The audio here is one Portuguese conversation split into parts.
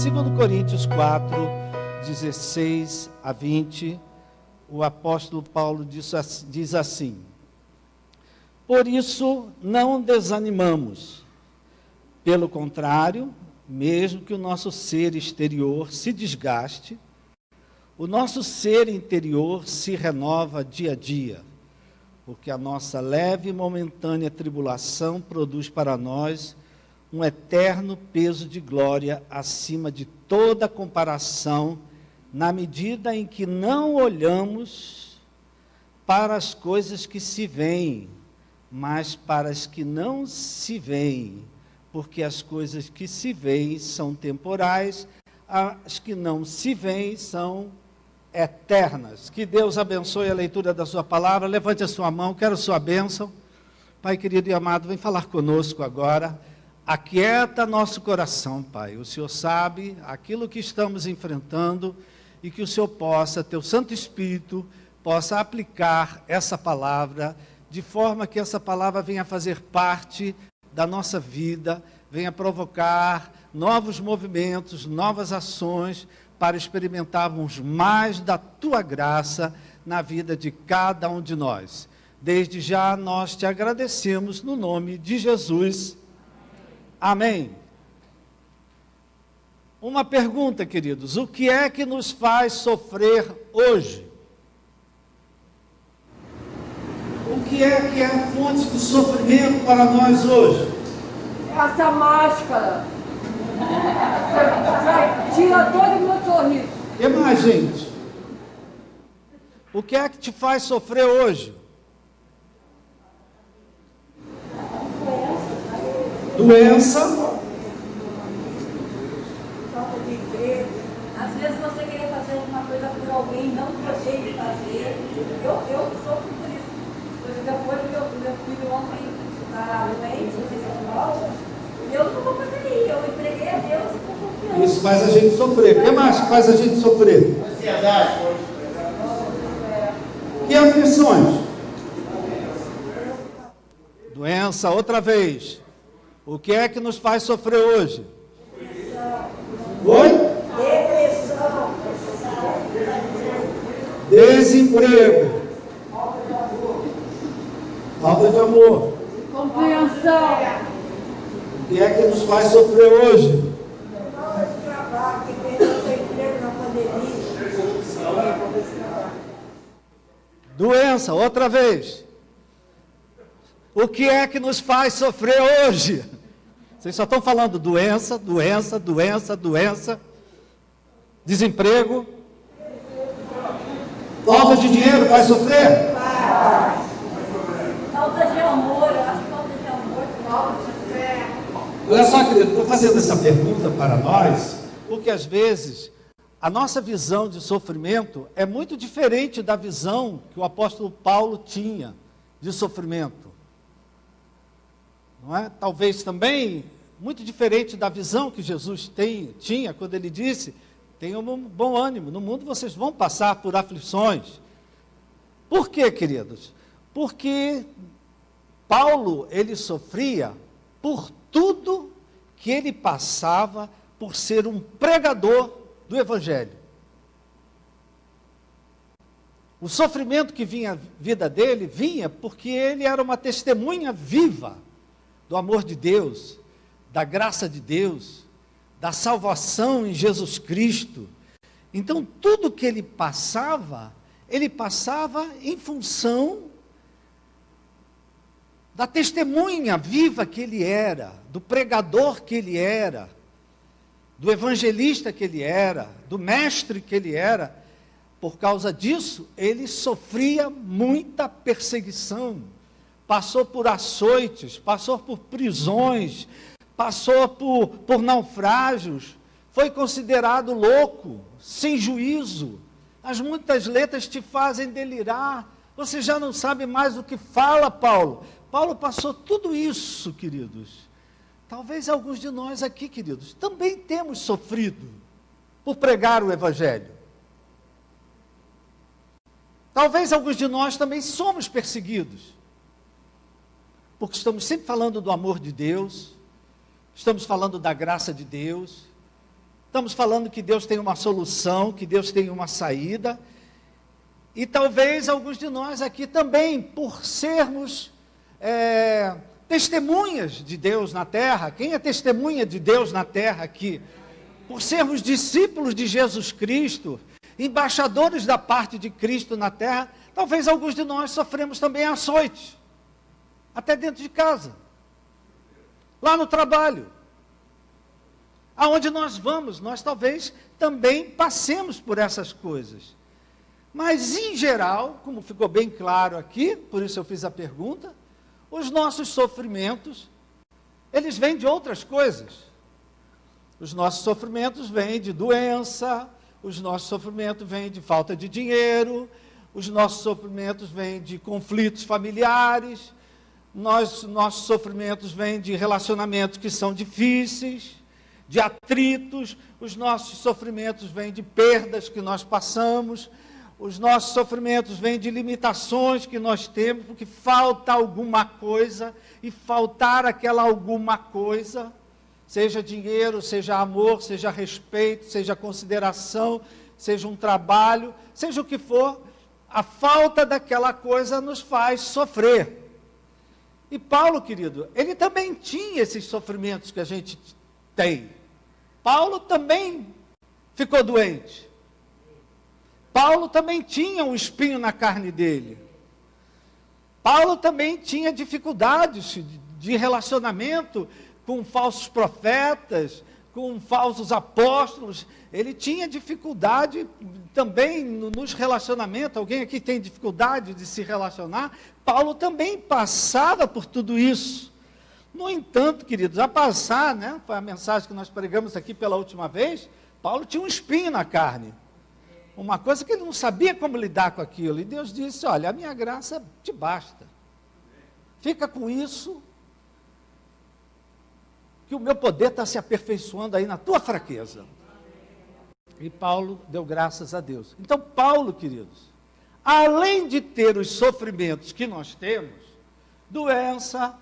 2 Coríntios 4, 16 a 20, o apóstolo Paulo diz assim: por isso não desanimamos, pelo contrário, mesmo que o nosso ser exterior se desgaste, o nosso ser interior se renova dia a dia, porque a nossa leve e momentânea tribulação produz para nós um eterno peso de glória acima de toda comparação, na medida em que não olhamos para as coisas que se veem, mas para as que não se veem, porque as coisas que se veem são temporais, as que não se veem são eternas. Que Deus abençoe a leitura da sua palavra. Levante a sua mão, quero sua bênção. Pai querido e amado, vem falar conosco agora. Aquieta nosso coração, Pai. O Senhor sabe aquilo que estamos enfrentando e que o Senhor possa, teu Santo Espírito, possa aplicar essa palavra de forma que essa palavra venha fazer parte da nossa vida, venha provocar novos movimentos, novas ações, para experimentarmos mais da tua graça na vida de cada um de nós. Desde já nós te agradecemos no nome de Jesus. Amém. Uma pergunta, queridos: o que é que nos faz sofrer hoje? O que é a fonte de sofrimento para nós hoje? Essa máscara. Tira todo o meu sorriso. O que mais, gente? O que é que te faz sofrer hoje? Doença. Falta de emprego. Às vezes você queria fazer alguma coisa por alguém, não consegue fazer. Eu sofro por isso. Por exemplo, hoje meu filho ontem está doente, eu não vou fazer isso. Eu entreguei a Deus com confiança. Isso faz a gente sofrer. O que mais faz a gente sofrer? Ansiedade. Que aflições? Doença, outra vez. O que é que nos faz sofrer hoje? Oi? Depressão. Desemprego. Falta de amor. Compreensão. O que é que nos faz sofrer hoje? Falta de trabalho, que perdeu seu emprego na pandemia. Doença, outra vez. O que é que nos faz sofrer hoje? Vocês só estão falando doença, doença, doença, doença. Desemprego. Falta de dinheiro faz sofrer? Falta de amor, eu acho que falta de amor, falta de fé. Olha só, querido, estou fazendo essa pergunta para nós, porque às vezes a nossa visão de sofrimento é muito diferente da visão que o apóstolo Paulo tinha de sofrimento. Não é? Talvez também muito diferente da visão que Jesus tinha quando ele disse: tenham um bom ânimo, no mundo vocês vão passar por aflições. Por quê, queridos? Porque Paulo, ele sofria por tudo que ele passava por ser um pregador do Evangelho. O sofrimento que vinha à vida dele, vinha porque ele era uma testemunha viva do amor de Deus, da graça de Deus, da salvação em Jesus Cristo. Então, tudo que ele passava em função da testemunha viva que ele era, do pregador que ele era, do evangelista que ele era, do mestre que ele era. Por causa disso, ele sofria muita perseguição, passou por açoites, passou por prisões, passou por naufrágios, foi considerado louco, sem juízo. As muitas letras te fazem delirar, você já não sabe mais o que fala, Paulo. Paulo passou tudo isso, queridos. Talvez alguns de nós aqui, queridos, também temos sofrido por pregar o Evangelho. Talvez alguns de nós também somos perseguidos, porque estamos sempre falando do amor de Deus, estamos falando da graça de Deus, Estamos falando que Deus tem uma solução, que Deus tem uma saída. E talvez alguns de nós aqui também, por sermos testemunhas de Deus na terra. Quem é testemunha de Deus na terra aqui? Por sermos discípulos de Jesus Cristo, embaixadores da parte de Cristo na terra, talvez alguns de nós sofremos também açoite, até dentro de casa, lá no trabalho, aonde nós vamos, nós talvez também passemos por essas coisas. Mas, em geral, como ficou bem claro aqui, por isso eu fiz a pergunta, os nossos sofrimentos, eles vêm de outras coisas. Os nossos sofrimentos vêm de doença, os nossos sofrimentos vêm de falta de dinheiro, os nossos sofrimentos vêm de conflitos familiares, nossos sofrimentos vêm de relacionamentos que são difíceis, de atritos, os nossos sofrimentos vêm de perdas que nós passamos, os nossos sofrimentos vêm de limitações que nós temos, porque falta alguma coisa, e faltar aquela alguma coisa, seja dinheiro, seja amor, seja respeito, seja consideração, seja um trabalho, seja o que for, a falta daquela coisa nos faz sofrer. E Paulo, querido, ele também tinha esses sofrimentos que a gente tem. Paulo também ficou doente. Paulo também tinha um espinho na carne dele. Paulo também tinha dificuldades de relacionamento com falsos profetas, com falsos apóstolos. Ele tinha dificuldade também nos relacionamentos. Alguém aqui tem dificuldade de se relacionar? Paulo também passava por tudo isso. No entanto, queridos, a passar, né, foi a mensagem que nós pregamos aqui pela última vez, Paulo tinha um espinho na carne. Uma coisa que ele não sabia como lidar com aquilo. E Deus disse, olha, a minha graça te basta. Fica com isso, que o meu poder está se aperfeiçoando aí na tua fraqueza. E Paulo deu graças a Deus. Então, Paulo, queridos, além de ter os sofrimentos que nós temos, doença,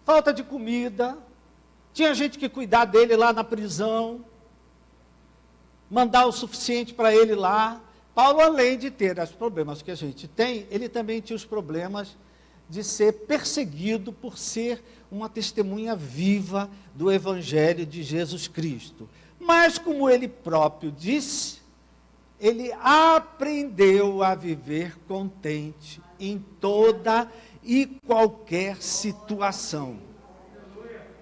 falta de comida, tinha gente que cuidar dele lá na prisão, mandar o suficiente para ele lá. Paulo, além de ter os problemas que a gente tem, ele também tinha os problemas de ser perseguido por ser uma testemunha viva do Evangelho de Jesus Cristo. Mas, como ele próprio disse, ele aprendeu a viver contente em toda e qualquer situação.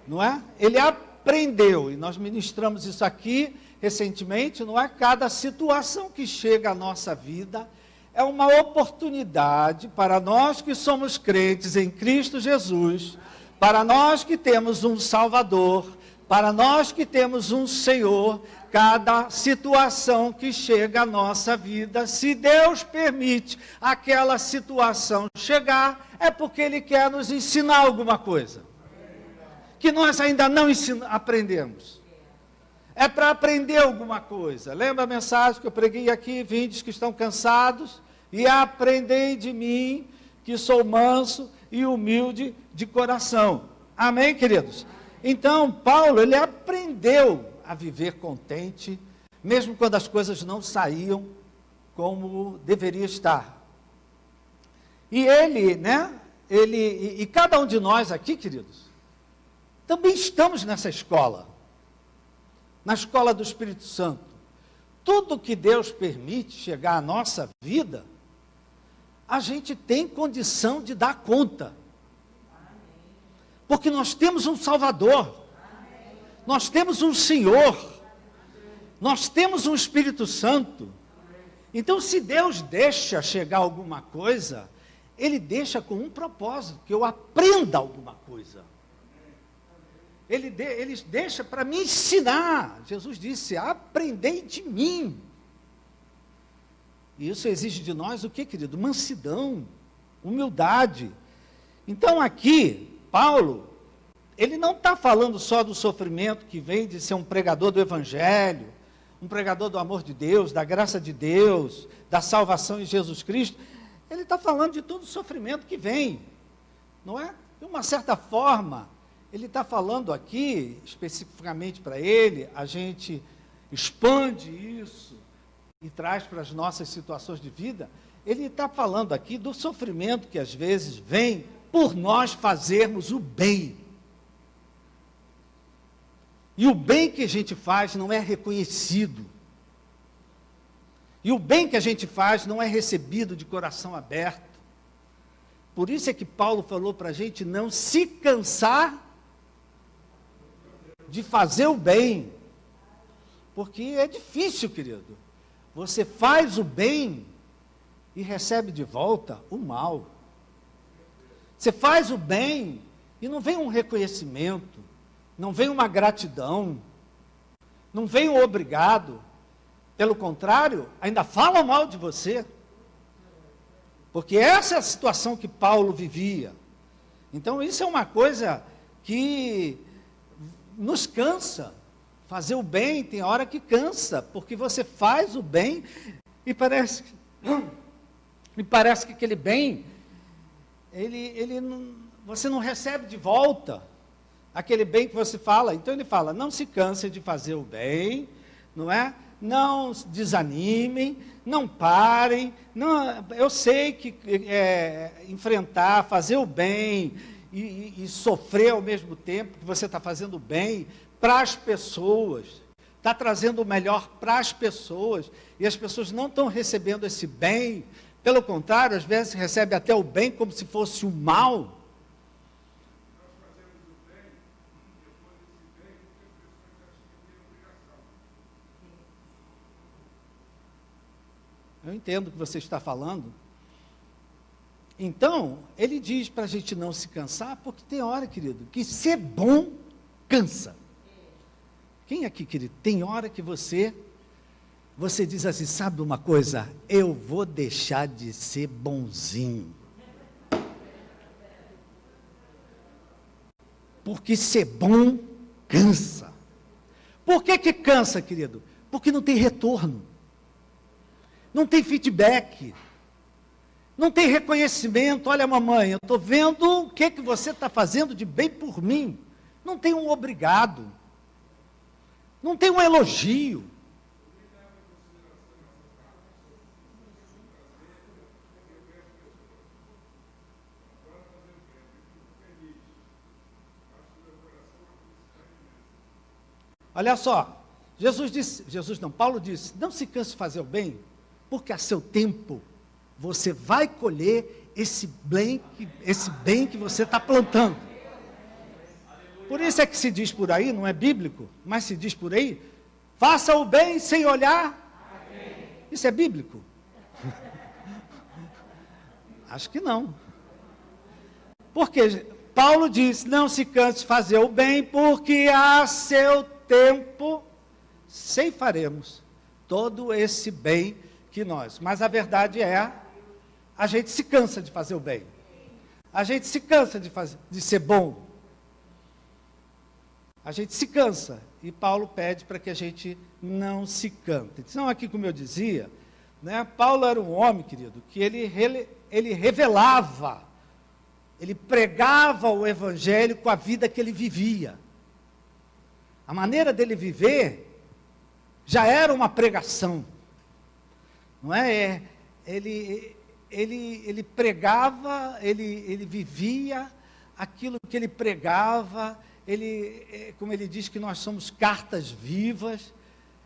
Não é? Ele aprendeu, e nós ministramos isso aqui recentemente, não é? Cada situação que chega à nossa vida é uma oportunidade para nós que somos crentes em Cristo Jesus, para nós que temos um Salvador, para nós que temos um Senhor. Cada situação que chega à nossa vida, se Deus permite aquela situação chegar, é porque Ele quer nos ensinar alguma coisa, que nós ainda não aprendemos. É para aprender alguma coisa. Lembra a mensagem que eu preguei aqui? Vindes que estão cansados, e aprendei de mim, que sou manso e humilde de coração. Amém, queridos? Então, Paulo, ele aprendeu a viver contente, mesmo quando as coisas não saíam como deveria estar. E ele, né? E cada um de nós aqui, queridos, também estamos nessa escola. Na escola do Espírito Santo. Tudo que Deus permite chegar à nossa vida, a gente tem condição de dar conta. Porque nós temos um Salvador, nós temos um Senhor, nós temos um Espírito Santo. Então, se Deus deixa chegar alguma coisa, Ele deixa com um propósito, que eu aprenda alguma coisa. Ele deixa para me ensinar. Jesus disse, aprendei de mim. E isso exige de nós o que, querido? Mansidão, humildade. Então aqui, Paulo, ele não está falando só do sofrimento que vem de ser um pregador do Evangelho, um pregador do amor de Deus, da graça de Deus, da salvação em Jesus Cristo. Ele está falando de todo o sofrimento que vem, não é? De uma certa forma, ele está falando aqui, especificamente para ele, a gente expande isso e traz para as nossas situações de vida, ele está falando aqui do sofrimento que às vezes vem por nós fazermos o bem. E o bem que a gente faz não é reconhecido. E o bem que a gente faz não é recebido de coração aberto. Por isso é que Paulo falou para a gente não se cansar de fazer o bem. Porque é difícil, querido. Você faz o bem e recebe de volta o mal. Você faz o bem e não vem um reconhecimento, não vem uma gratidão, não vem um obrigado. Pelo contrário, ainda falam mal de você. Porque essa é a situação que Paulo vivia. Então, isso é uma coisa que nos cansa. Fazer o bem tem hora que cansa, porque você faz o bem e parece que aquele bem, você não recebe de volta aquele bem que você fala. Então ele fala, não se canse de fazer o bem, não é? Não desanimem, não parem. Não, eu sei que enfrentar, fazer o bem e sofrer ao mesmo tempo que você está fazendo o bem para as pessoas, está trazendo o melhor para as pessoas, e as pessoas não estão recebendo esse bem, pelo contrário, às vezes recebe até o bem como se fosse o mal. Eu entendo o que você está falando. Então, ele diz para a gente não se cansar, porque tem hora, querido, que ser bom cansa. Quem aqui, querido, tem hora que você diz assim, sabe uma coisa? Eu vou deixar de ser bonzinho. Porque ser bom cansa. Por que que cansa, querido? Porque não tem retorno. Não tem feedback. Não tem reconhecimento. Olha, mamãe, eu estou vendo o que você está fazendo de bem por mim. Não tem um obrigado. Não tem um elogio. Olha só, Paulo disse, não se canse de fazer o bem, porque a seu tempo você vai colher esse bem que você está plantando. Por isso é que se diz por aí, não é bíblico, mas se diz por aí, faça o bem sem olhar. Isso é bíblico? Acho que não. Porque Paulo diz, não se canse de fazer o bem, porque a seu tempo ceifaremos todo esse bem que nós. Mas a verdade é, a gente se cansa de fazer o bem. A gente se cansa de ser bom. A gente se cansa. E Paulo pede para que a gente não se canse. Então, aqui como eu dizia, né, Paulo era um homem, querido, que ele revelava, ele pregava o evangelho com a vida que ele vivia. A maneira dele viver já era uma pregação. Não é? Ele pregava, ele vivia aquilo que ele pregava, como ele diz que nós somos cartas vivas.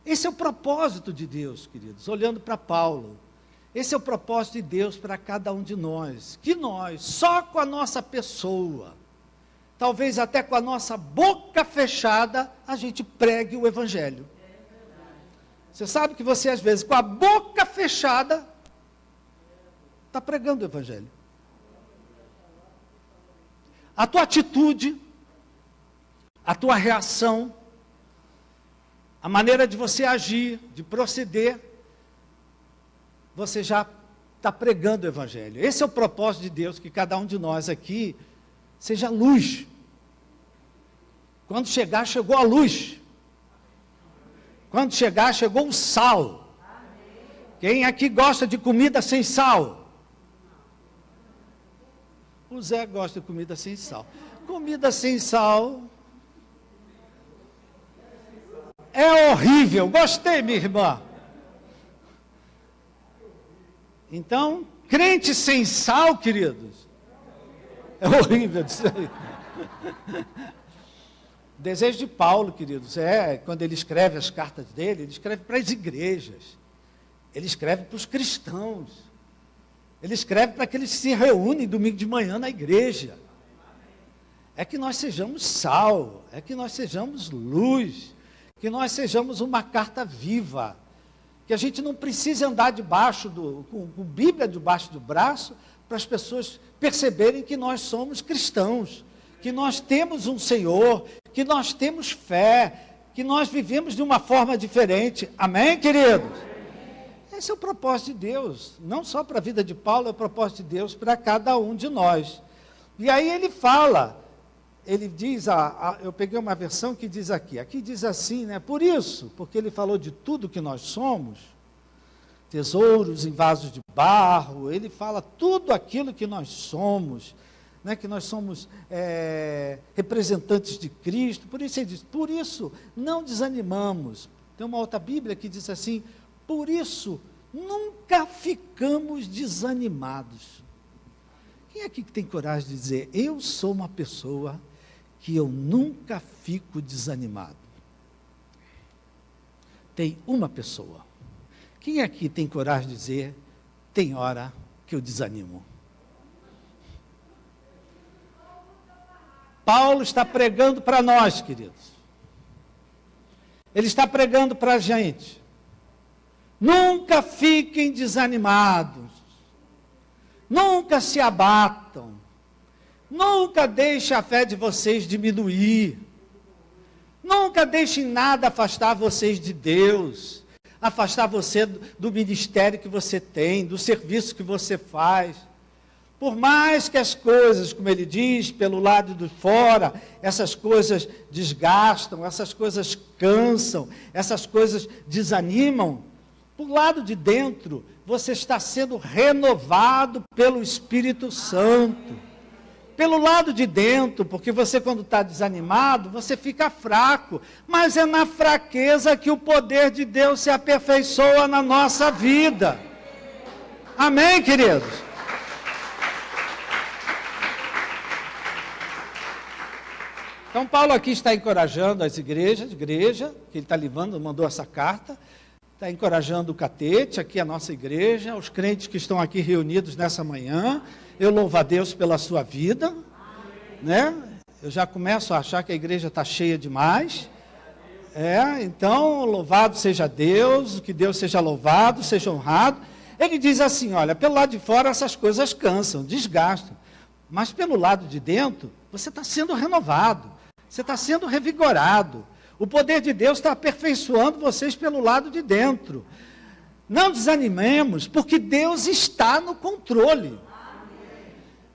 Esse é o propósito de Deus, queridos, olhando para Paulo. Esse é o propósito de Deus para cada um de nós, que nós, só com a nossa pessoa, talvez até com a nossa boca fechada, a gente pregue o evangelho. Você sabe que você, às vezes, com a boca fechada, está pregando o evangelho. A tua atitude, a tua reação, a maneira de você agir, de proceder, você já está pregando o evangelho. Esse é o propósito de Deus, que cada um de nós aqui seja luz. Quando chegar, chegou a luz. Quando chegar, chegou o sal. Quem aqui gosta de comida sem sal? O Zé gosta de comida sem sal. Comida sem sal é horrível. Gostei, minha irmã. Então, crente sem sal, queridos, é horrível disso aí. O desejo de Paulo, queridos, quando ele escreve as cartas dele, ele escreve para as igrejas, ele escreve para os cristãos, ele escreve para aqueles que se reúnem domingo de manhã na igreja. É que nós sejamos sal, é que nós sejamos luz, que nós sejamos uma carta viva, que a gente não precise andar com Bíblia debaixo do braço, para as pessoas perceberem que nós somos cristãos, que nós temos um Senhor, que nós temos fé, que nós vivemos de uma forma diferente. Amém, queridos? Esse é o propósito de Deus, não só para a vida de Paulo, é o propósito de Deus para cada um de nós. E aí ele fala, ele diz, eu peguei uma versão que diz aqui diz assim, né? Por isso, porque ele falou de tudo que nós somos, tesouros em vasos de barro, ele fala tudo aquilo que nós somos, né? Que nós somos representantes de Cristo. Por isso ele diz, por isso não desanimamos. Tem uma outra Bíblia que diz assim, por isso nunca ficamos desanimados. Quem aqui que tem coragem de dizer, eu sou uma pessoa que eu nunca fico desanimado? Tem uma pessoa. Quem aqui tem coragem de dizer, tem hora que eu desanimo? Paulo está pregando para nós, queridos. Ele está pregando para a gente. Nunca fiquem desanimados. Nunca se abatam. Nunca deixe a fé de vocês diminuir. Nunca deixem nada afastar vocês de Deus. Afastar você do ministério que você tem, do serviço que você faz. Por mais que as coisas, como ele diz, pelo lado de fora, essas coisas desgastam, essas coisas cansam, essas coisas desanimam, por lado de dentro, você está sendo renovado pelo Espírito Santo. Pelo lado de dentro, porque você quando está desanimado, você fica fraco, mas é na fraqueza que o poder de Deus se aperfeiçoa na nossa vida. Amém, queridos? Então Paulo aqui está encorajando as igreja que ele está levando, mandou essa carta, está encorajando o Catete, aqui a nossa igreja, os crentes que estão aqui reunidos nessa manhã. Eu louvo a Deus pela sua vida, né? Eu já começo a achar que a igreja está cheia demais. Então, louvado seja Deus, que Deus seja louvado, seja honrado. Ele diz assim, olha, pelo lado de fora essas coisas cansam, desgastam, mas pelo lado de dentro, você está sendo renovado, você está sendo revigorado. O poder de Deus está aperfeiçoando vocês pelo lado de dentro. Não desanimemos, porque Deus está no controle.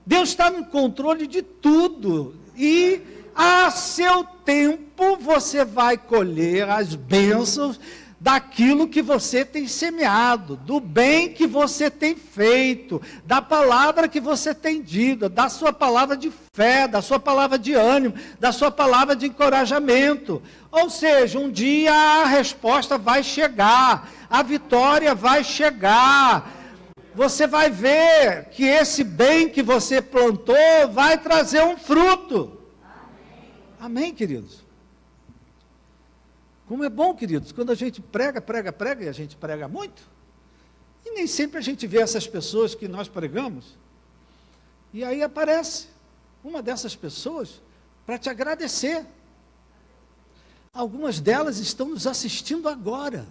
Deus está no controle de tudo, e a seu tempo você vai colher as bênçãos daquilo que você tem semeado, do bem que você tem feito, da palavra que você tem dito, da sua palavra de fé, da sua palavra de ânimo, da sua palavra de encorajamento. Ou seja, um dia a resposta vai chegar, a vitória vai chegar. Você vai ver que esse bem que você plantou vai trazer um fruto. Amém, queridos? Como é bom, queridos, quando a gente prega, e a gente prega muito, e nem sempre a gente vê essas pessoas que nós pregamos, e aí aparece uma dessas pessoas para te agradecer. Algumas delas estão nos assistindo agora,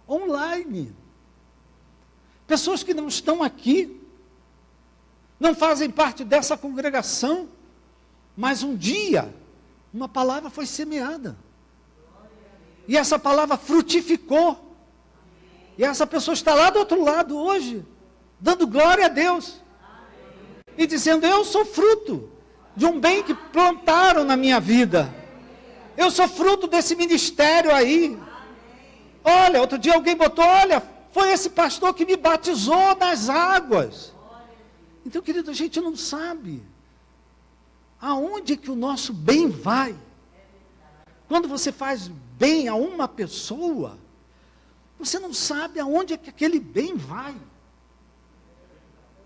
online. Pessoas que não estão aqui, não fazem parte dessa congregação, mas um dia, uma palavra foi semeada, e essa palavra frutificou, e essa pessoa está lá do outro lado hoje, dando glória a Deus, e dizendo, eu sou fruto de um bem que plantaram na minha vida, eu sou fruto desse ministério aí. Olha, outro dia alguém botou, olha, foi esse pastor que me batizou nas águas. Então, querido, a gente não sabe aonde que o nosso bem vai. Quando você faz bem a uma pessoa, você não sabe aonde é que aquele bem vai.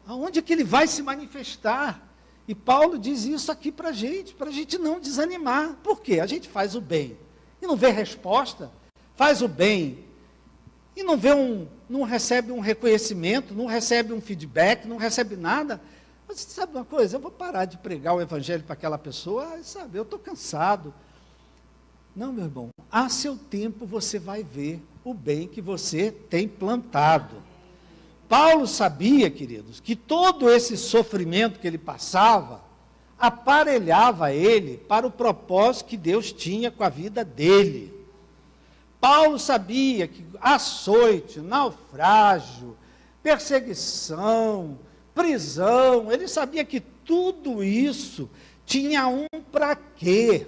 Aonde é que ele vai se manifestar. E Paulo diz isso aqui para a gente não desanimar. Por quê? A gente faz o bem e não vê resposta, faz o bem e não recebe um reconhecimento, não recebe um feedback, não recebe nada. Mas sabe uma coisa? Eu vou parar de pregar o evangelho para aquela pessoa, sabe, eu estou cansado. Não, meu irmão, a seu tempo você vai ver o bem que você tem plantado. Paulo sabia, queridos, que todo esse sofrimento que ele passava aparelhava ele para o propósito que Deus tinha com a vida dele. Paulo sabia que açoite, naufrágio, perseguição, prisão, ele sabia que tudo isso tinha um para quê,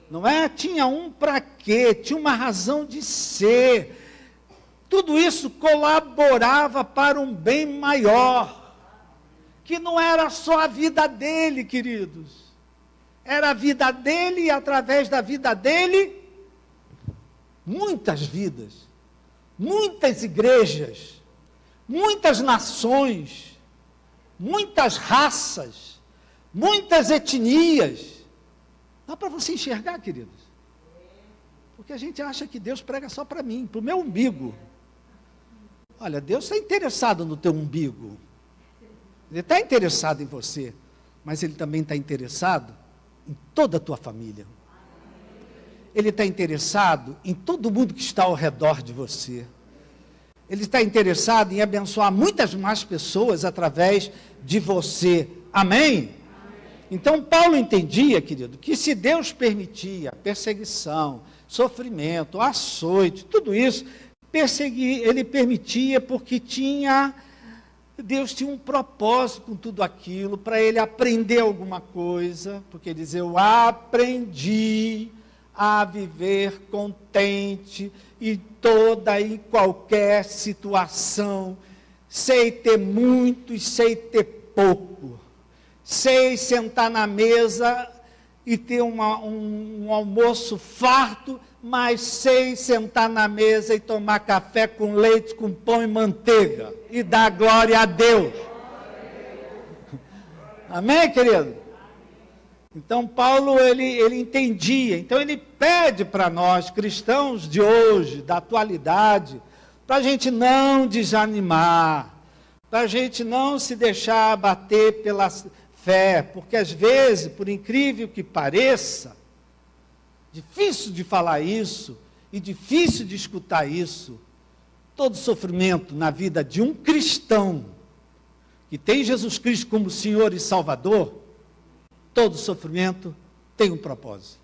não é? Tinha um para quê, tinha uma razão de ser. Tudo isso colaborava para um bem maior, que não era só a vida dele, queridos. Era a vida dele e através da vida dele, muitas vidas, muitas igrejas, muitas nações, muitas raças, muitas etnias. Dá para você enxergar, queridos? Porque a gente acha que Deus prega só para mim, para o meu umbigo. Olha, Deus está interessado no teu umbigo. Ele está interessado em você, mas Ele também está interessado em toda a tua família. Ele está interessado em todo mundo que está ao redor de você. Ele está interessado em abençoar muitas mais pessoas através de você. Amém? Então, Paulo entendia, querido, que se Deus permitia perseguição, sofrimento, açoite, tudo isso, ele permitia porque Deus tinha um propósito com tudo aquilo, para ele aprender alguma coisa, porque ele diz, eu aprendi a viver contente em toda e qualquer situação, sei ter muito e sei ter pouco, sei sentar na mesa e ter um almoço farto, mas sei sentar na mesa e tomar café com leite, com pão e manteiga, e dar glória a Deus. Amém, querido? Então, Paulo, ele entendia, então ele pede para nós, cristãos de hoje, da atualidade, para a gente não desanimar, para a gente não se deixar abater pela fé, porque às vezes, por incrível que pareça, difícil de falar isso, e difícil de escutar isso, todo sofrimento na vida de um cristão, que tem Jesus Cristo como Senhor e Salvador, todo sofrimento tem um propósito.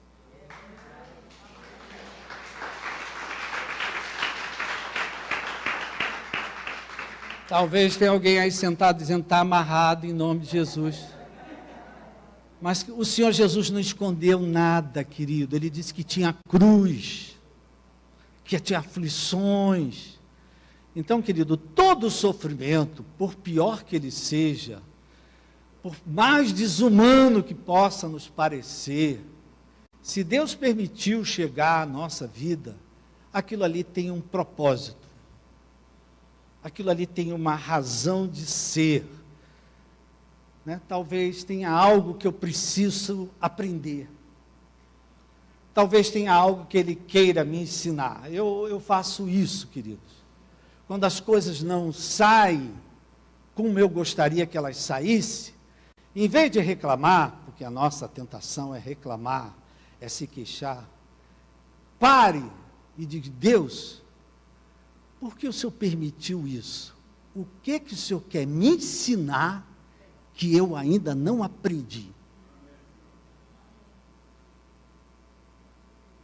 Talvez tenha alguém aí sentado dizendo, está amarrado em nome de Jesus. Mas o Senhor Jesus não escondeu nada, querido. Ele disse que tinha cruz, que tinha aflições. Então, querido, todo sofrimento, por pior que ele seja, por mais desumano que possa nos parecer, se Deus permitiu chegar à nossa vida, aquilo ali tem um propósito. Aquilo ali tem uma razão de ser. Né? Talvez tenha algo que eu preciso aprender. Talvez tenha algo que Ele queira me ensinar. Eu faço isso, queridos. Quando as coisas não saem como eu gostaria que elas saíssem, em vez de reclamar, porque a nossa tentação é reclamar, é se queixar, pare e diga, Deus, por que o Senhor permitiu isso? O que o Senhor quer me ensinar que eu ainda não aprendi?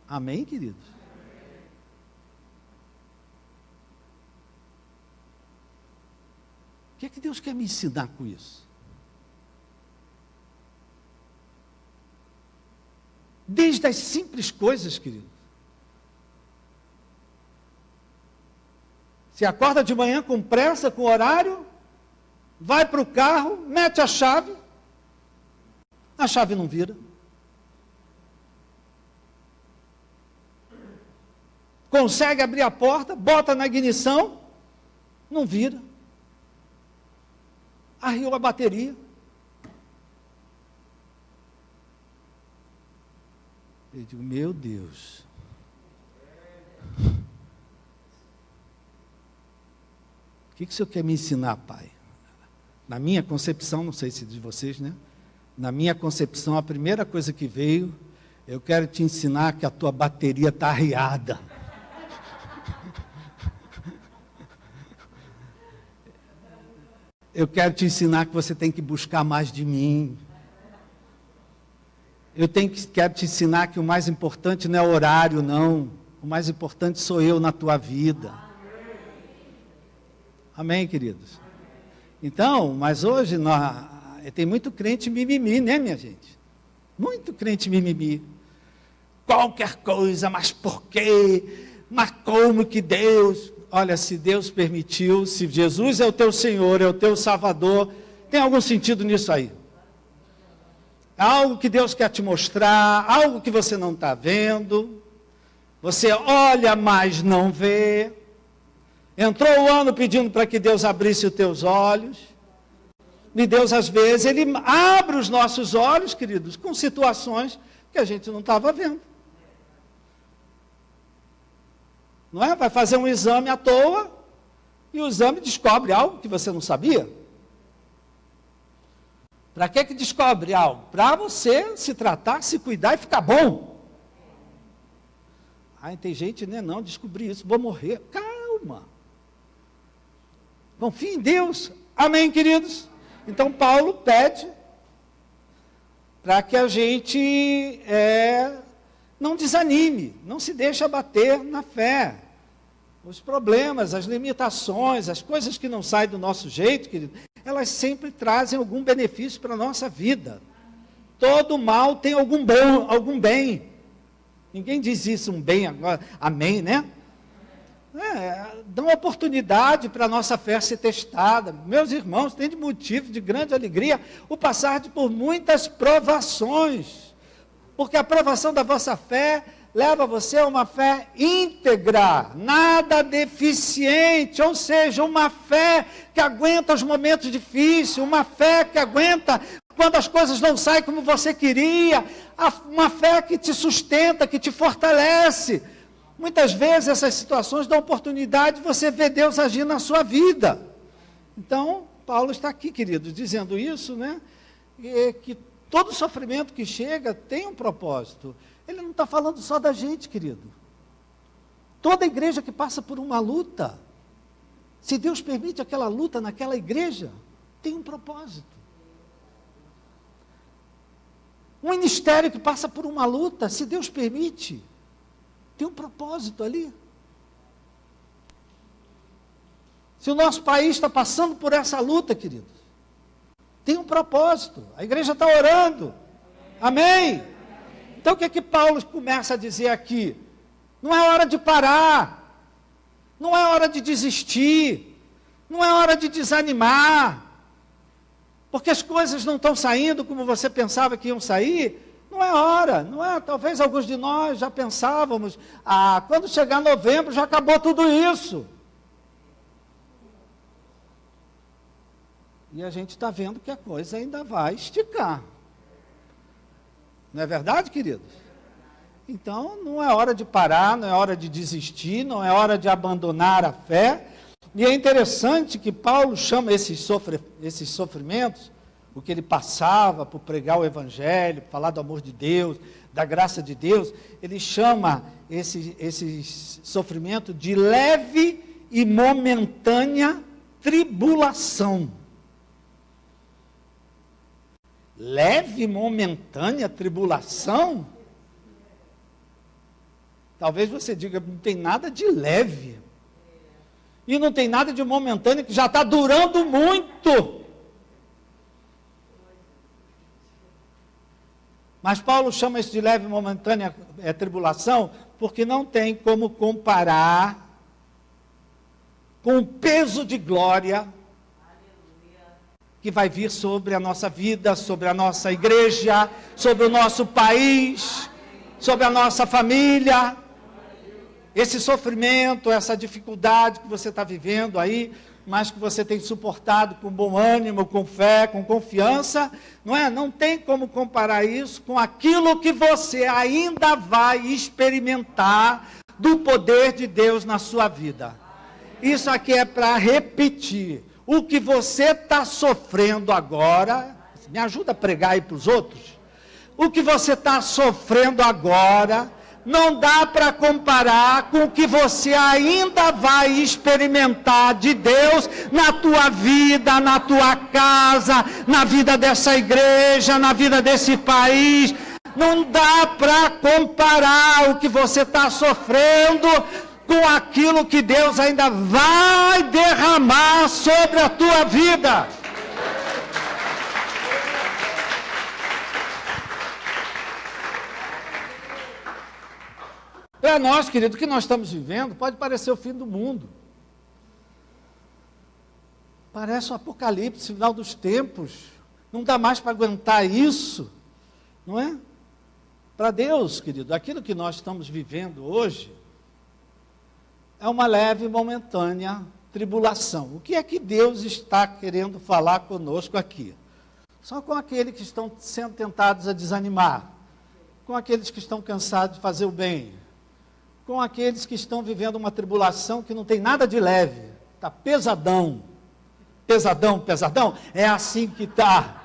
Amém, queridos? O que Deus quer me ensinar com isso? Desde as simples coisas, querido. Se acorda de manhã com pressa, com horário, vai para o carro, mete a chave não vira. consegue abrir a porta, bota na ignição, não vira. Arriou a bateria. Eu digo, meu Deus. O que o Senhor quer me ensinar, Pai? Na minha concepção, não sei se de vocês, né? Na minha concepção, a primeira coisa que veio, eu quero te ensinar que a tua bateria está arriada. Eu quero te ensinar que você tem que buscar mais de mim. Quero te ensinar que o mais importante não é o horário, não. O mais importante sou eu na tua vida. Amém, queridos? Então, mas hoje tem muito crente mimimi, né, minha gente? Muito crente mimimi. Qualquer coisa, mas por quê? Mas como que Deus... Olha, se Deus permitiu, se Jesus é o teu Senhor, é o teu Salvador, tem algum sentido nisso aí? Algo que Deus quer te mostrar, algo que você não está vendo, você olha, mas não vê. Entrou o ano pedindo para que Deus abrisse os teus olhos, e Deus às vezes, Ele abre os nossos olhos, queridos, com situações que a gente não estava vendo. Não é? Vai fazer um exame à toa, e o exame descobre algo que você não sabia. Para que descobre algo? Para você se tratar, se cuidar e ficar bom. Tem gente, né? Não, descobri isso, vou morrer. Calma. Confie em Deus. Amém, queridos? Então, Paulo pede para que a gente não desanime, não se deixe abater na fé. Os problemas, as limitações, as coisas que não saem do nosso jeito, querido, elas sempre trazem algum benefício para a nossa vida. Todo mal tem algum bem. Ninguém diz isso, um bem agora, amém, né? Dão oportunidade para a nossa fé ser testada. Meus irmãos, tem de motivo de grande alegria o passar por muitas provações. Porque a provação da vossa fé leva você a uma fé íntegra, nada deficiente, ou seja, uma fé que aguenta os momentos difíceis, uma fé que aguenta quando as coisas não saem como você queria, uma fé que te sustenta, que te fortalece. Muitas vezes essas situações dão oportunidade de você ver Deus agir na sua vida. Então, Paulo está aqui, queridos, dizendo isso, né? Que todo sofrimento que chega tem um propósito. Ele não está falando só da gente, querido. Toda igreja que passa por uma luta, se Deus permite aquela luta naquela igreja, tem um propósito. Um ministério que passa por uma luta, se Deus permite, tem um propósito ali. Se o nosso país está passando por essa luta, queridos, tem um propósito. A igreja está orando. Amém? Então o que é que Paulo começa a dizer aqui? Não é hora de parar. Não é hora de desistir. Não é hora de desanimar. Porque as coisas não estão saindo como você pensava que iam sair. Não é hora, não é? Talvez alguns de nós já pensávamos, quando chegar novembro já acabou tudo isso. E a gente está vendo que a coisa ainda vai esticar. Não é verdade, queridos? Então, não é hora de parar, não é hora de desistir, não é hora de abandonar a fé. E é interessante que Paulo chama esses sofrimentos, o que ele passava por pregar o Evangelho, falar do amor de Deus, da graça de Deus, ele chama esse sofrimento de leve e momentânea tribulação. Leve e momentânea tribulação? Talvez você diga, não tem nada de leve. E não tem nada de momentânea, que já está durando muito. Mas Paulo chama isso de leve e momentânea tribulação, porque não tem como comparar com o peso de glória que vai vir sobre a nossa vida, sobre a nossa igreja, sobre o nosso país, sobre a nossa família. esse sofrimento, essa dificuldade que você está vivendo aí, mas que você tem suportado com bom ânimo, com fé, com confiança, não é? Não tem como comparar isso com aquilo que você ainda vai experimentar do poder de Deus na sua vida. Isso aqui é para repetir. O que você está sofrendo agora, me ajuda a pregar aí para os outros. O que você está sofrendo agora, não dá para comparar com o que você ainda vai experimentar de Deus na tua vida, na tua casa, na vida dessa igreja, na vida desse país. Não dá para comparar o que você está sofrendo com aquilo que Deus ainda vai derramar sobre a tua vida. Para nós, querido, o que nós estamos vivendo pode parecer o fim do mundo. Parece um apocalipse, final dos tempos. Não dá mais para aguentar isso, não é? Para Deus, querido, aquilo que nós estamos vivendo hoje é uma leve e momentânea tribulação. O que é que Deus está querendo falar conosco aqui? Só com aqueles que estão sendo tentados a desanimar, com aqueles que estão cansados de fazer o bem, com aqueles que estão vivendo uma tribulação que não tem nada de leve, está pesadão, pesadão, pesadão, é assim que está.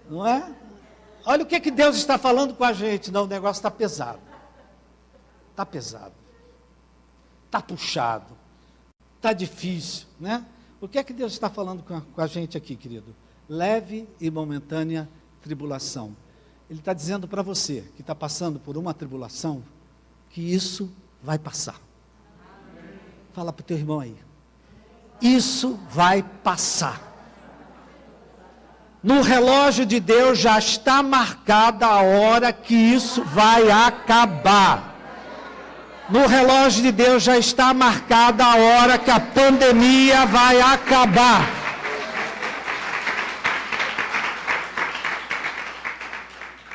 Não é? Olha o que Deus está falando com a gente. Não, o negócio está pesado. Está pesado. Está puxado. Está difícil, né? O que é que Deus está falando com a gente aqui, querido? Leve e momentânea tribulação. Ele está dizendo para você que está passando por uma tribulação, que isso vai passar. Fala para o teu irmão aí. Isso vai passar. No relógio de Deus já está marcada a hora que isso vai acabar. No relógio de Deus já está marcada a hora que a pandemia vai acabar.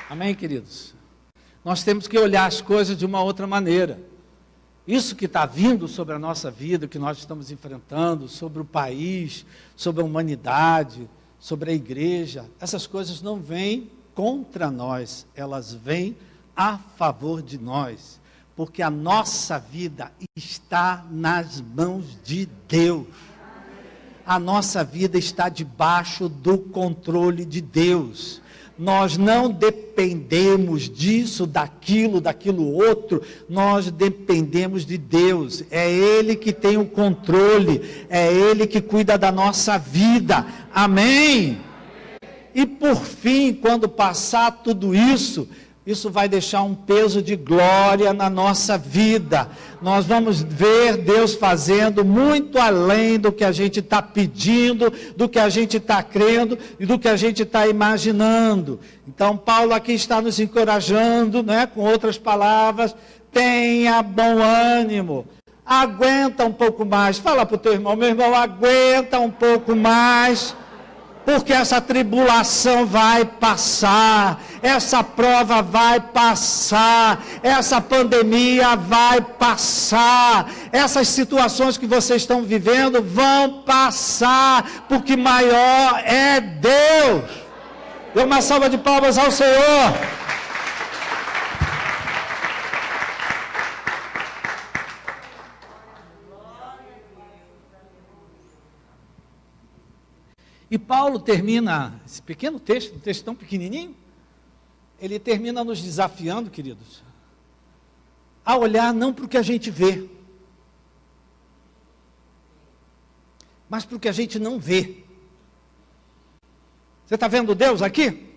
Amém, queridos? Nós temos que olhar as coisas de uma outra maneira. Isso que está vindo sobre a nossa vida, que nós estamos enfrentando, sobre o país, sobre a humanidade, sobre a igreja, essas coisas não vêm contra nós, elas vêm a favor de nós, porque a nossa vida está nas mãos de Deus. A nossa vida está debaixo do controle de Deus. Nós não dependemos disso, daquilo outro, nós dependemos de Deus. É Ele que tem o controle, é Ele que cuida da nossa vida. Amém? E por fim, quando passar tudo isso, isso vai deixar um peso de glória na nossa vida. Nós vamos ver Deus fazendo muito além do que a gente está pedindo, do que a gente está crendo e do que a gente está imaginando. Então Paulo aqui está nos encorajando, né, com outras palavras, tenha bom ânimo, aguenta um pouco mais. Fala para o teu irmão, meu irmão, aguenta um pouco mais, porque essa tribulação vai passar, essa prova vai passar, essa pandemia vai passar, essas situações que vocês estão vivendo vão passar, porque maior é Deus. Dê uma salva de palmas ao Senhor. E Paulo termina esse pequeno texto, um texto tão pequenininho, ele termina nos desafiando, queridos, a olhar não para o que a gente vê, mas para o que a gente não vê. Você está vendo Deus aqui?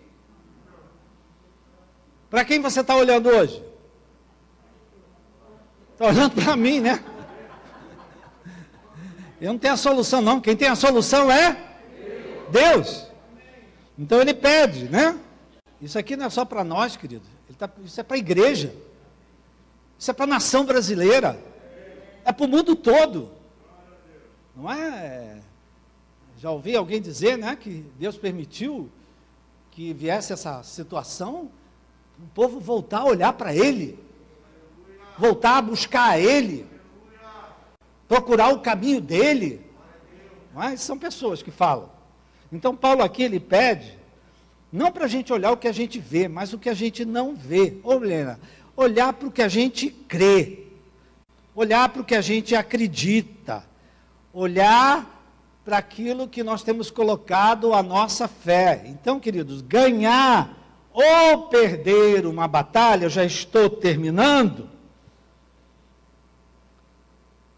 Para quem você está olhando hoje? Está olhando para mim, né? Eu não tenho a solução não, quem tem a solução é Deus. Então ele pede, né? Isso aqui não é só para nós, querido. Isso é para a igreja. Isso é para a nação brasileira. É para o mundo todo. Não é? Já ouvi alguém dizer, né, que Deus permitiu que viesse essa situação O povo voltar a olhar para Ele, voltar a buscar Ele, procurar o caminho dEle. Mas são pessoas que falam. Então Paulo aqui, ele pede, não para a gente olhar o que a gente vê, mas o que a gente não vê. Olhar para o que a gente crê, olhar para o que a gente acredita, olhar para aquilo que nós temos colocado a nossa fé. Então, queridos, ganhar ou perder uma batalha, eu já estou terminando.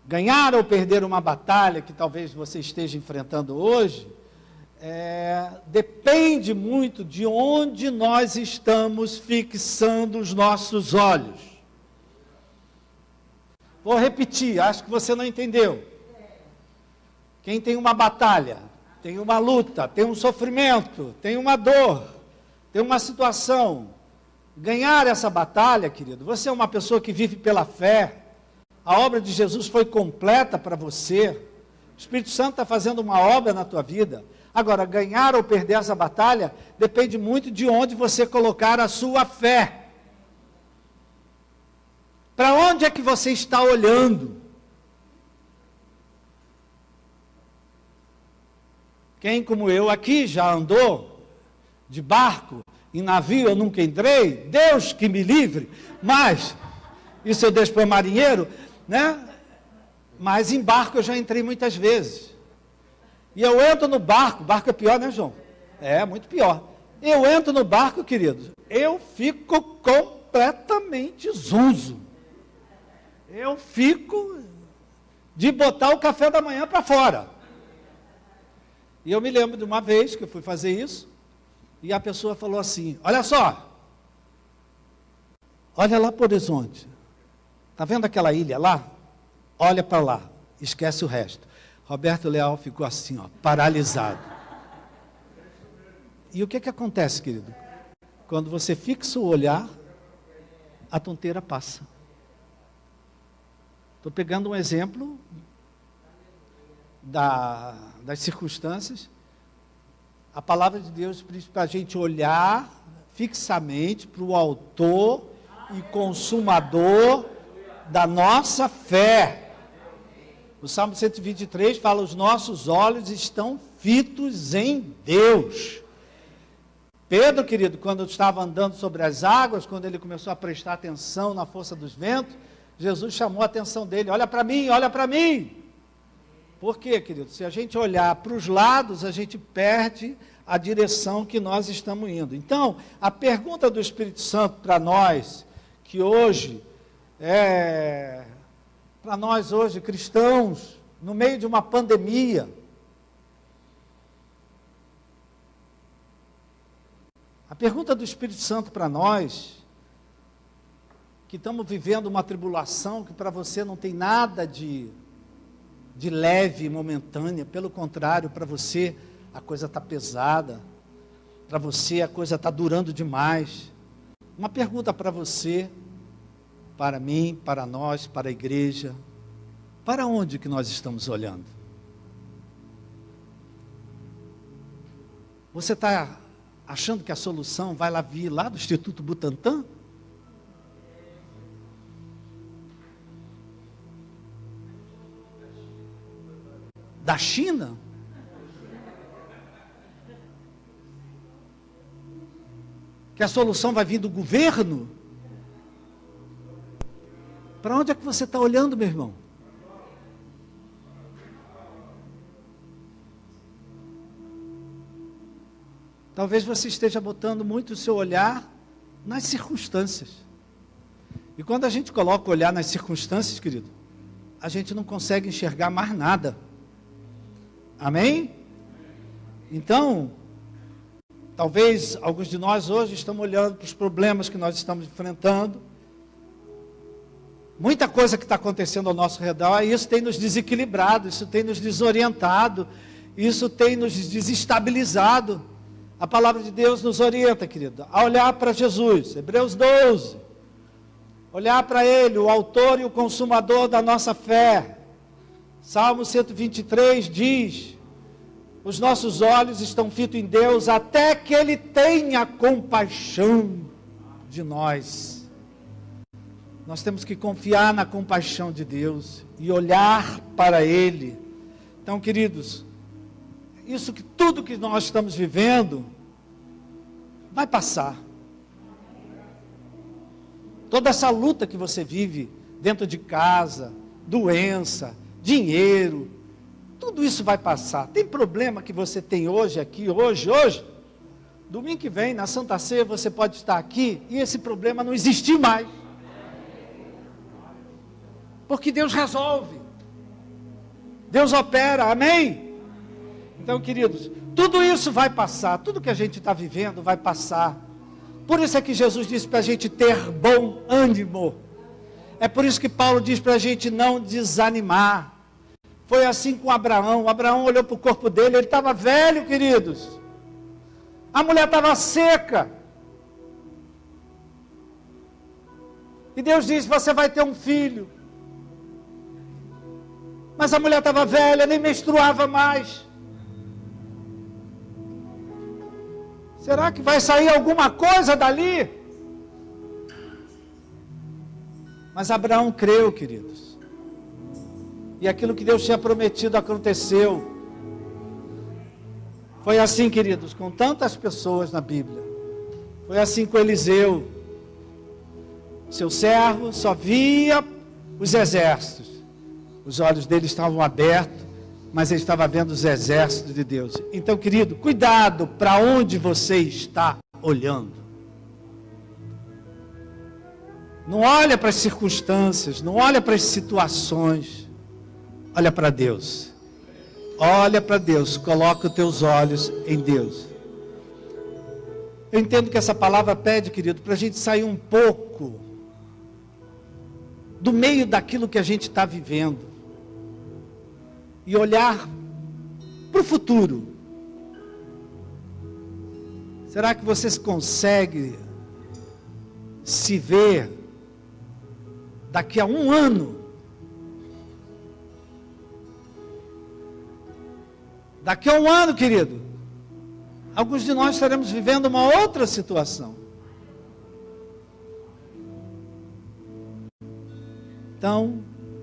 Ganhar ou perder uma batalha que talvez você esteja enfrentando hoje, depende muito de onde nós estamos fixando os nossos olhos. Vou repetir, acho que você não entendeu. Quem tem uma batalha, tem uma luta, tem um sofrimento, tem uma dor, tem uma situação. Ganhar essa batalha, querido, você é uma pessoa que vive pela fé. A obra de Jesus foi completa para você. O Espírito Santo está fazendo uma obra na tua vida. Agora, ganhar ou perder essa batalha depende muito de onde você colocar a sua fé. Para onde é que você está olhando? Quem, como eu aqui, já andou de barco, em navio eu nunca entrei, Deus que me livre, mas, isso eu deixo para o marinheiro, né? Mas em barco eu já entrei muitas vezes. E eu entro no barco é pior, né, João? É, muito pior. Eu entro no barco, queridos, eu fico completamente zonzo. Eu fico de botar o café da manhã para fora. E eu me lembro de uma vez que eu fui fazer isso, e a pessoa falou assim, olha só, olha lá para o horizonte. Está vendo aquela ilha lá? Olha para lá, esquece o resto. Roberto Leal ficou assim, paralisado. E o que acontece, querido? Quando você fixa o olhar, a tonteira passa. Estou pegando um exemplo das circunstâncias. A palavra de Deus diz para a gente olhar fixamente para o autor e consumador da nossa fé. O Salmo 123 fala, os nossos olhos estão fitos em Deus. Pedro, querido, quando estava andando sobre as águas, quando ele começou a prestar atenção na força dos ventos, Jesus chamou a atenção dele, olha para mim, olha para mim. Por quê, querido? Se a gente olhar para os lados, a gente perde a direção que nós estamos indo. Então, a pergunta do Espírito Santo para nós, que hoje para nós hoje, cristãos, no meio de uma pandemia, a pergunta do Espírito Santo para nós, que estamos vivendo uma tribulação, que para você não tem nada de leve, momentânea, pelo contrário, para você a coisa está pesada, para você a coisa está durando demais. Uma pergunta para você, para mim, para nós, para a igreja, para onde que nós estamos olhando? Você está achando que a solução vai vir lá do Instituto Butantan? Da China? Que a solução vai vir do governo? Para onde é que você está olhando, meu irmão? Talvez você esteja botando muito o seu olhar nas circunstâncias. E quando a gente coloca o olhar nas circunstâncias, querido, a gente não consegue enxergar mais nada. Amém? Então, talvez alguns de nós hoje estamos olhando para os problemas que nós estamos enfrentando. Muita coisa que está acontecendo ao nosso redor, e isso tem nos desequilibrado, isso tem nos desorientado, isso tem nos desestabilizado. A palavra de Deus nos orienta, querido, a olhar para Jesus, Hebreus 12, olhar para Ele, o autor e o consumador da nossa fé. Salmo 123 diz, os nossos olhos estão fitos em Deus, até que Ele tenha compaixão de nós. Nós temos que confiar na compaixão de Deus e olhar para Ele. Então, queridos, tudo que nós estamos vivendo vai passar. Toda essa luta que você vive dentro de casa, doença, dinheiro, tudo isso vai passar. Tem problema que você tem hoje aqui, hoje. Domingo que vem, na Santa Ceia, você pode estar aqui e esse problema não existir mais. Porque Deus resolve. Deus opera, amém? Então, queridos, tudo isso vai passar. Tudo que a gente está vivendo vai passar. Por isso é que Jesus disse para a gente ter bom ânimo. É por isso que Paulo diz para a gente não desanimar. Foi assim com Abraão. Abraão olhou para o corpo dele, ele estava velho, queridos. A mulher estava seca. E Deus disse, você vai ter um filho. Mas a mulher estava velha, nem menstruava mais. Será que vai sair alguma coisa dali? Mas Abraão creu, queridos. E aquilo que Deus tinha prometido aconteceu. Foi assim, queridos, com tantas pessoas na Bíblia. Foi assim com Eliseu. Seu servo só via os exércitos. Os olhos dele estavam abertos, mas ele estava vendo os exércitos de Deus. Então, querido, cuidado para onde você está olhando. Não olha para as circunstâncias, não olha para as situações. Olha para Deus. Olha para Deus, coloca os teus olhos em Deus. Eu entendo que essa palavra pede, querido, para a gente sair um pouco do meio daquilo que a gente está vivendo e olhar para o futuro. Será que você consegue se ver daqui a um ano? Daqui a um ano, querido, alguns de nós estaremos vivendo uma outra situação. Então,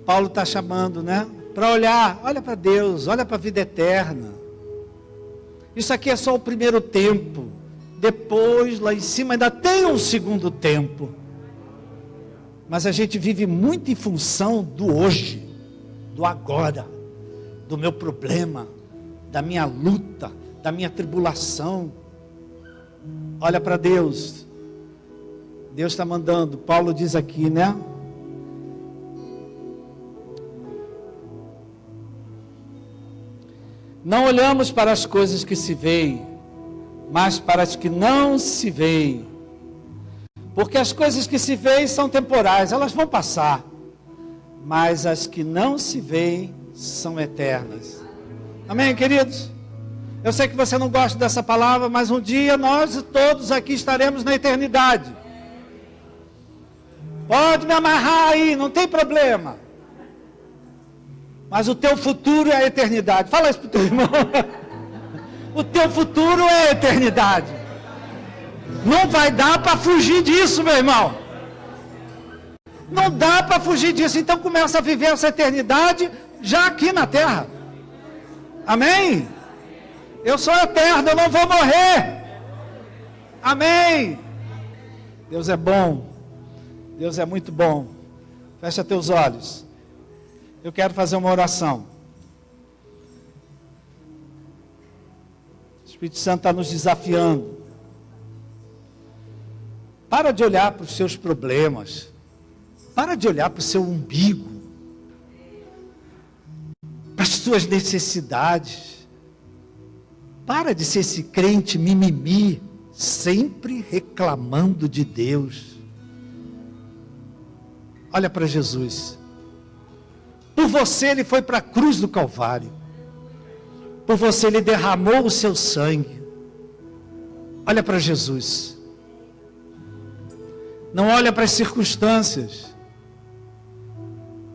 Paulo está chamando, né? Para olhar, olha para Deus, olha para a vida eterna. Isso aqui é só o primeiro tempo. Depois, lá em cima, ainda tem um segundo tempo. Mas a gente vive muito em função do hoje, do agora, do meu problema, da minha luta, da minha tribulação. Olha para Deus. Deus está mandando. Paulo diz aqui, né? Não olhamos para as coisas que se veem, mas para as que não se veem. Porque as coisas que se veem são temporais, elas vão passar. Mas as que não se veem são eternas. Amém, queridos? Eu sei que você não gosta dessa palavra, mas um dia nós todos aqui estaremos na eternidade. Pode me amarrar aí, não tem problema. Mas o teu futuro é a eternidade. Fala isso para o teu irmão. O teu futuro é a eternidade. Não vai dar para fugir disso, meu irmão. Não dá para fugir disso. Então começa a viver essa eternidade já aqui na terra. Amém? Eu sou eterno, eu não vou morrer. Amém? Deus é bom. Deus é muito bom. Fecha teus olhos. Eu quero fazer uma oração. O Espírito Santo está nos desafiando. Para de olhar para os seus problemas. Para de olhar para o seu umbigo. Para as suas necessidades. Para de ser esse crente mimimi, sempre reclamando de Deus. Olha para Jesus. Por você ele foi para a cruz do Calvário. Por você ele derramou o seu sangue. Olha para Jesus. Não olha para as circunstâncias.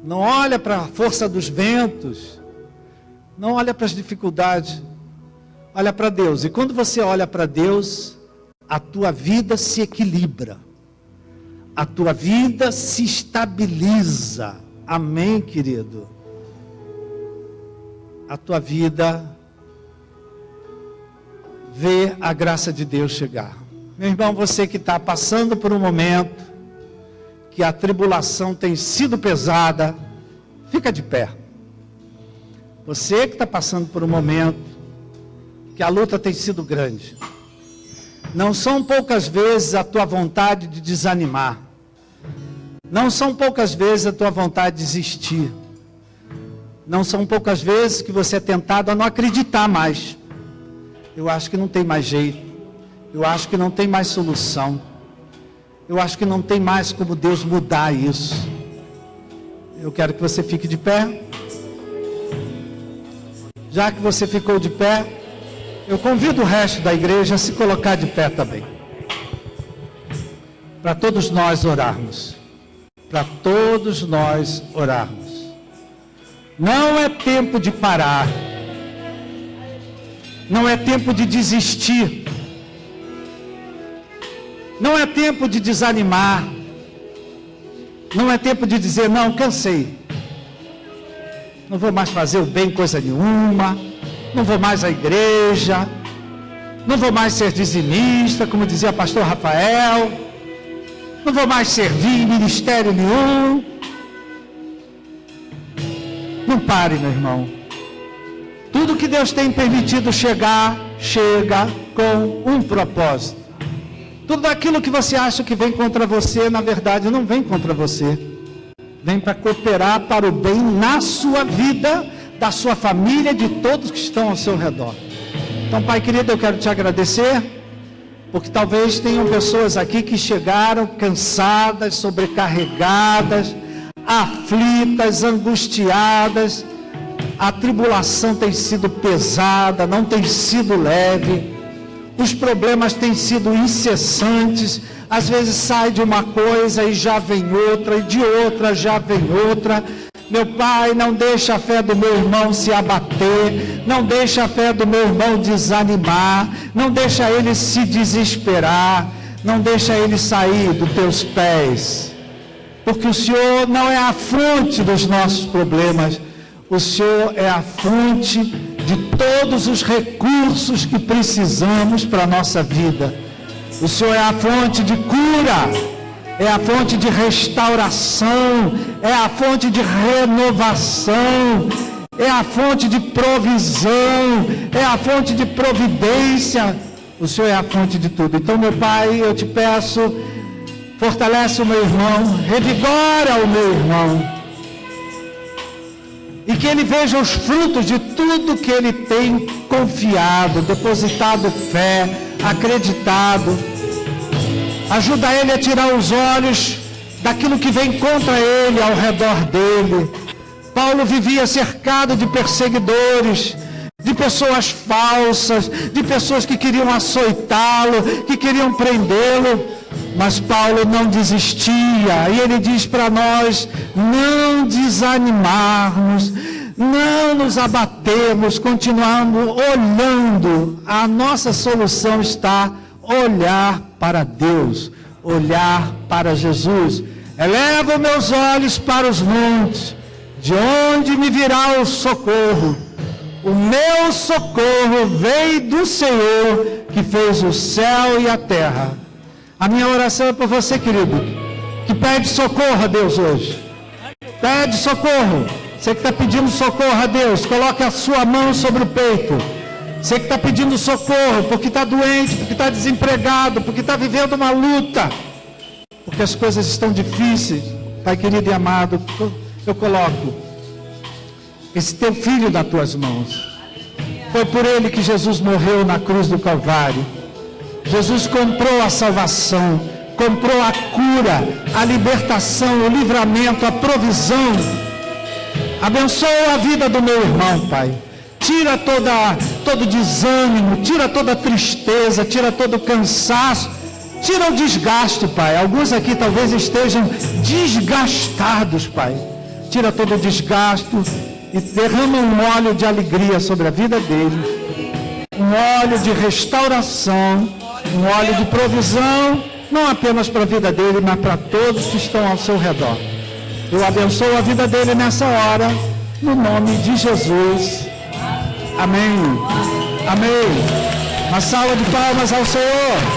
Não olha para a força dos ventos. Não olha para as dificuldades. Olha para Deus. E quando você olha para Deus, a tua vida se equilibra. a tua vida se estabiliza. Amém, querido? A tua vida vê a graça de Deus chegar. Meu irmão, você que está passando por um momento que a tribulação tem sido pesada, fica de pé. Você que está passando por um momento que a luta tem sido grande, não são poucas vezes a tua vontade de desanimar, não são poucas vezes a tua vontade de desistir, não são poucas vezes que você é tentado a não acreditar mais. Eu acho que não tem mais jeito, eu acho que não tem mais solução, eu acho que não tem mais como Deus mudar isso. Eu quero que você fique de pé. Já que você ficou de pé, eu convido o resto da igreja a se colocar de pé também, para todos nós orarmos. Para todos nós orarmos. Não é tempo de parar, não é tempo de desistir, não é tempo de desanimar, não é tempo de dizer, não, cansei, não vou mais fazer o bem coisa nenhuma, não vou mais à igreja, não vou mais ser dizimista, como dizia o pastor Rafael, não vou mais servir em ministério nenhum. Não pare, meu irmão. Tudo que Deus tem permitido chegar, chega com um propósito. Tudo aquilo que você acha que vem contra você, na verdade não vem contra você. Vem para cooperar para o bem na sua vida, da sua família, de todos que estão ao seu redor. Então, Pai querido, eu quero te agradecer, porque talvez tenham pessoas aqui que chegaram cansadas, sobrecarregadas, aflitas, angustiadas. A tribulação tem sido pesada, não tem sido leve. Os problemas têm sido incessantes. Às vezes sai de uma coisa e já vem outra, e de outra já vem outra. Meu Pai, não deixa a fé do meu irmão se abater, não deixa a fé do meu irmão desanimar, não deixa ele se desesperar, não deixa ele sair dos teus pés, porque o Senhor não é a fonte dos nossos problemas, o Senhor é a fonte de todos os recursos que precisamos para a nossa vida. O Senhor é a fonte de cura, é a fonte de restauração, é a fonte de renovação, é a fonte de provisão, é a fonte de providência. O Senhor é a fonte de tudo. Então, meu Pai, eu te peço, fortalece o meu irmão, revigora o meu irmão, e que ele veja os frutos de tudo que ele tem confiado, depositado fé, acreditado. Ajuda ele a tirar os olhos daquilo que vem contra ele, ao redor dele. Paulo vivia cercado de perseguidores, de pessoas falsas, de pessoas que queriam açoitá-lo, que queriam prendê-lo. Mas Paulo não desistia, e ele diz para nós não desanimarmos, não nos abatermos, continuarmos olhando. A nossa solução está olhar para Deus, olhar para Jesus. Elevo meus olhos para os montes, de onde me virá o socorro? O meu socorro veio do Senhor, que fez o céu e a terra. A minha oração é por você, querido, que pede socorro a Deus hoje. Pede socorro. Você que está pedindo socorro a Deus, coloque a sua mão sobre o peito. Você que está pedindo socorro porque está doente, porque está desempregado, porque está vivendo uma luta, porque as coisas estão difíceis. Pai querido e amado, eu coloco esse teu filho nas tuas mãos. Foi por ele que Jesus morreu na cruz do Calvário. Jesus comprou a salvação, comprou a cura, a libertação, o livramento, a provisão. Abençoa a vida do meu irmão, Pai. Tira todo desânimo, tira toda tristeza, tira todo cansaço, tira o desgaste, Pai. Alguns aqui talvez estejam desgastados, Pai. Tira todo o desgaste e derrama um óleo de alegria sobre a vida dele, um óleo de restauração, um óleo de provisão não apenas para a vida dele, mas para todos que estão ao seu redor. Eu abençoo a vida dele nessa hora, no nome de Jesus. Amém. Amém. Uma salva de palmas ao Senhor.